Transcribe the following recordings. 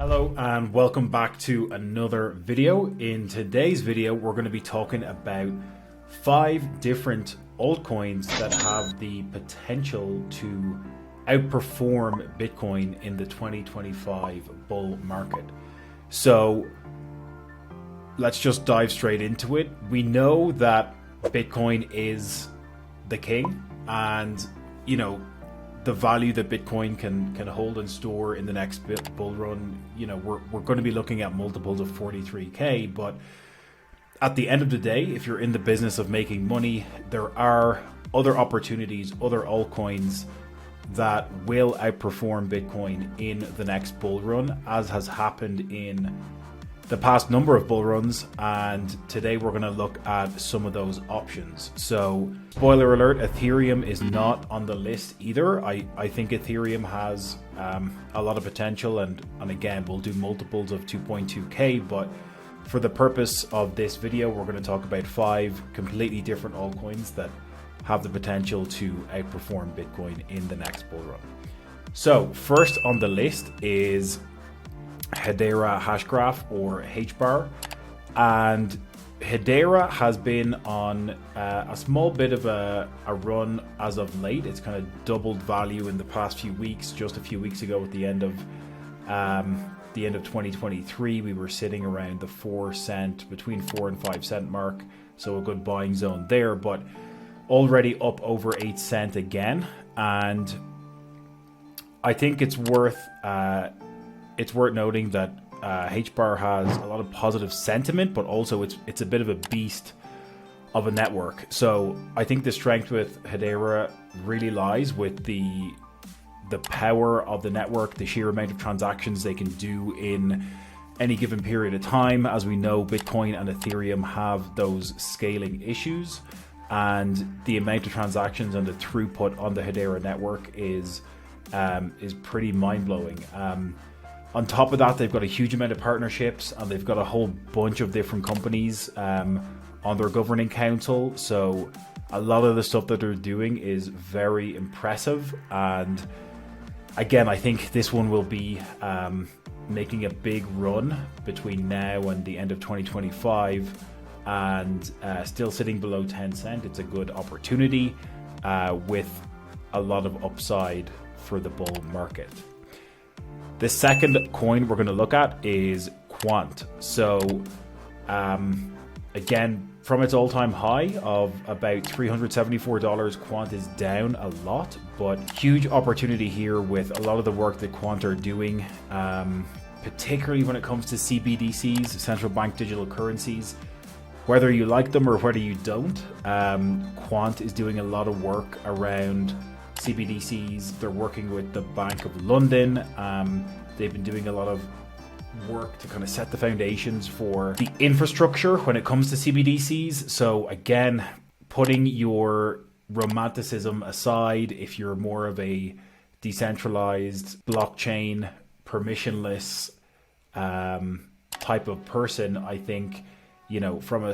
Hello and welcome back to another video. In today's video, we're going to be talking about 5 different altcoins that have the potential to outperform Bitcoin in the 2025 bull market. So let's just dive straight into it. We know that Bitcoin is the king, and the value that Bitcoin can hold and store in the next bull run, we're going to be looking at multiples of 43k. But at the end of the day, if you're in the business of making money, there are other opportunities, other altcoins that will outperform Bitcoin in the next bull run, as has happened in the past number of bull runs. And today we're going to look at some of those options. So spoiler alert, Ethereum is not on the list either. I think Ethereum has a lot of potential, and again, we'll do multiples of 2.2k, but for the purpose of this video, we're going to talk about 5 completely different altcoins that have the potential to outperform Bitcoin in the next bull run. So first on the list is Hedera Hashgraph, or HBAR, and Hedera has been on a small bit of a run as of late. It's kind of doubled value in the past few weeks. Just a few weeks ago, at the end of 2023, we were sitting around the 4 cent, between 4 and 5 cent mark, so a good buying zone there, but already up over 8 cent again. And I think it's worth noting that HBAR has a lot of positive sentiment, but also it's a bit of a beast of a network. So I think the strength with Hedera really lies with the power of the network, the sheer amount of transactions they can do in any given period of time. As we know, Bitcoin and Ethereum have those scaling issues, and the amount of transactions and the throughput on the Hedera network is pretty mind-blowing. On top of that, they've got a huge amount of partnerships, and they've got a whole bunch of different companies on their governing council. So a lot of the stuff that they're doing is very impressive. And again, I think this one will be making a big run between now and the end of 2025, and still sitting below 10 cent. It's a good opportunity with a lot of upside for the bull market. The second coin we're going to look at is Quant. So again, from its all-time high of about $374, Quant is down a lot, but huge opportunity here with a lot of the work that Quant are doing, particularly when it comes to CBDCs, central bank digital currencies. Whether you like them or whether you don't, Quant is doing a lot of work around CBDCs. They're working with the Bank of London. They've been doing a lot of work to kind of set the foundations for the infrastructure when it comes to CBDCs. So again, putting your romanticism aside, if you're more of a decentralized, blockchain, permissionless type of person, I think, from a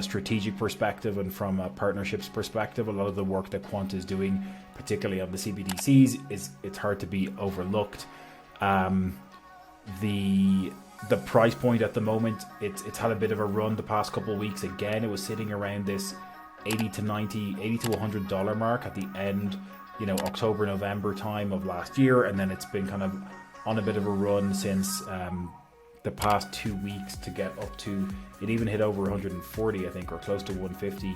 strategic perspective and from a partnerships perspective, a lot of the work that Quant is doing, particularly on the CBDCs, it's hard to be overlooked. The price point at the moment, it's had a bit of a run the past couple of weeks. Again, it was sitting around this $80 to $100 mark at the end, October, November time of last year, and then it's been kind of on a bit of a run since the past 2 weeks to get up to, it even hit over 140, I think, or close to 150,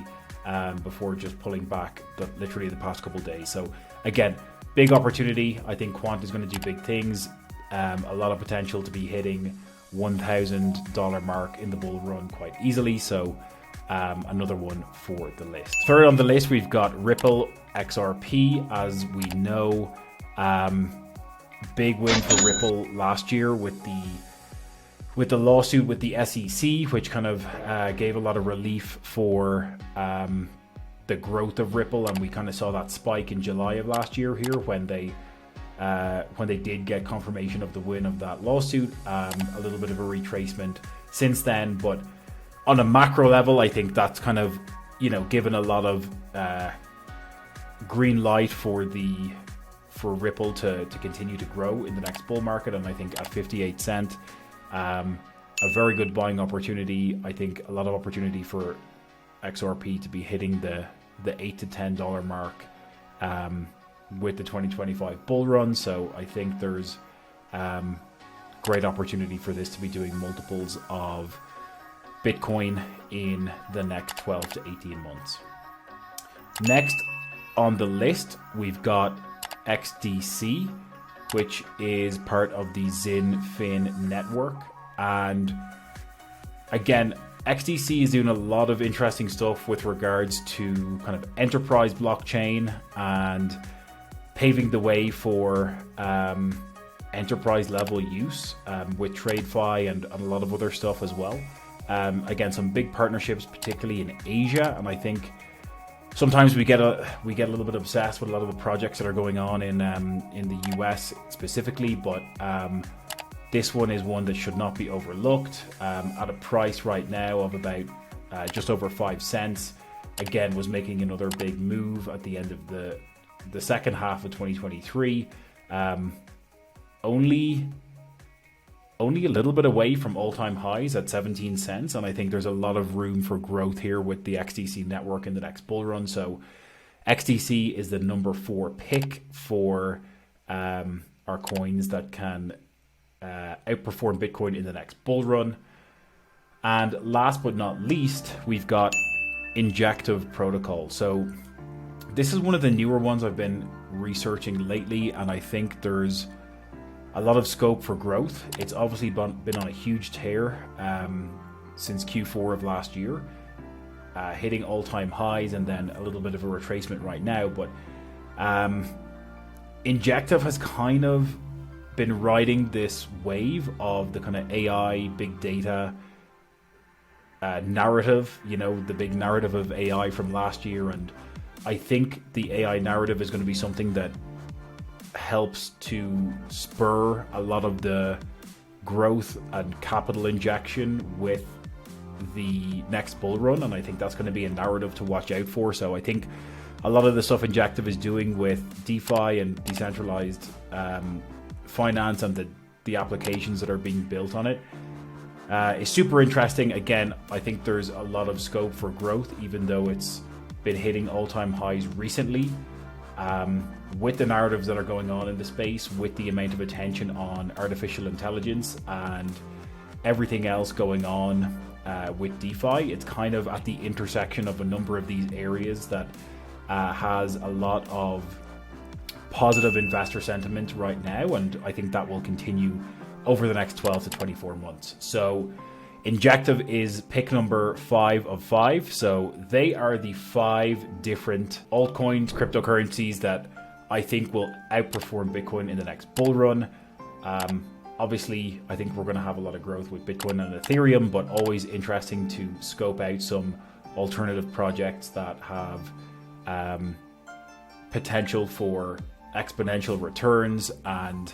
before just pulling back literally the past couple of days. So again, big opportunity. I think Quant is going to do big things. A lot of potential to be hitting $1,000 mark in the bull run quite easily. So another one for the list. Third on the list, we've got Ripple XRP. As we know, big win for Ripple last year with the lawsuit with the SEC, which kind of gave a lot of relief for the growth of Ripple, and we kind of saw that spike in July of last year here when they did get confirmation of the win of that lawsuit. A little bit of a retracement since then, but on a macro level, I think that's kind of given a lot of green light for for Ripple to continue to grow in the next bull market, and I think at 58 cent, a very good buying opportunity. I think a lot of opportunity for XRP to be hitting the $8 to $10 mark with the 2025 bull run. So I think there's great opportunity for this to be doing multiples of Bitcoin in the next 12 to 18 months. Next on the list, we've got XDC, which is part of the XinFin network. And again, XDC is doing a lot of interesting stuff with regards to kind of enterprise blockchain and paving the way for enterprise level use with TradeFi and a lot of other stuff as well. Again, some big partnerships, particularly in Asia, and I think sometimes we get a little bit obsessed with a lot of the projects that are going on in the US specifically, but this one is one that should not be overlooked. At a price right now of about just over 5 cents. Again, was making another big move at the end of the second half of 2023. Only a little bit away from all-time highs at 17 cents, and I think there's a lot of room for growth here with the XDC network in the next bull run. So XDC is the number 4 pick for our coins that can outperform Bitcoin in the next bull run. And last but not least, we've got Injective Protocol. So this is one of the newer ones I've been researching lately, and I think there's a lot of scope for growth. It's obviously been on a huge tear since Q4 of last year, hitting all-time highs and then a little bit of a retracement right now. But Injective has kind of been riding this wave of the kind of AI, big data narrative, you know, the big narrative of AI from last year. And I think the AI narrative is going to be something that helps to spur a lot of the growth and capital injection with the next bull run, and I think that's going to be a narrative to watch out for. So I think a lot of the stuff Injective is doing with DeFi and decentralized finance and the applications that are being built on it is super interesting. Again, I think there's a lot of scope for growth, even though it's been hitting all-time highs recently. With the narratives that are going on in the space, with the amount of attention on artificial intelligence and everything else going on with DeFi, it's kind of at the intersection of a number of these areas that has a lot of positive investor sentiment right now, and I think that will continue over the next 12 to 24 months. So Injective is pick number 5 of 5. So they are the 5 different altcoins, cryptocurrencies that I think will outperform Bitcoin in the next bull run. Obviously, I think we're going to have a lot of growth with Bitcoin and Ethereum, but always interesting to scope out some alternative projects that have potential for exponential returns. And,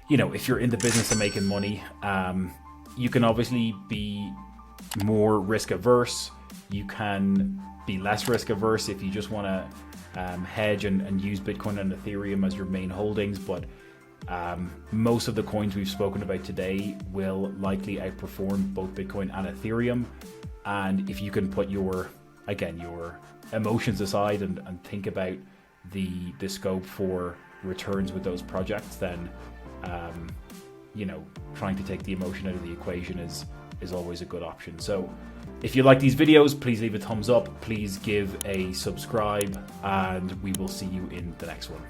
you know, if you're in the business of making money, you can obviously be more risk averse. You can be less risk averse if you just want to hedge and use Bitcoin and Ethereum as your main holdings. But most of the coins we've spoken about today will likely outperform both Bitcoin and Ethereum. And if you can put your emotions aside and think about the scope for returns with those projects, then you know, trying to take the emotion out of the equation is always a good option. So if you like these videos, please leave a thumbs up, please give a subscribe, and we will see you in the next one.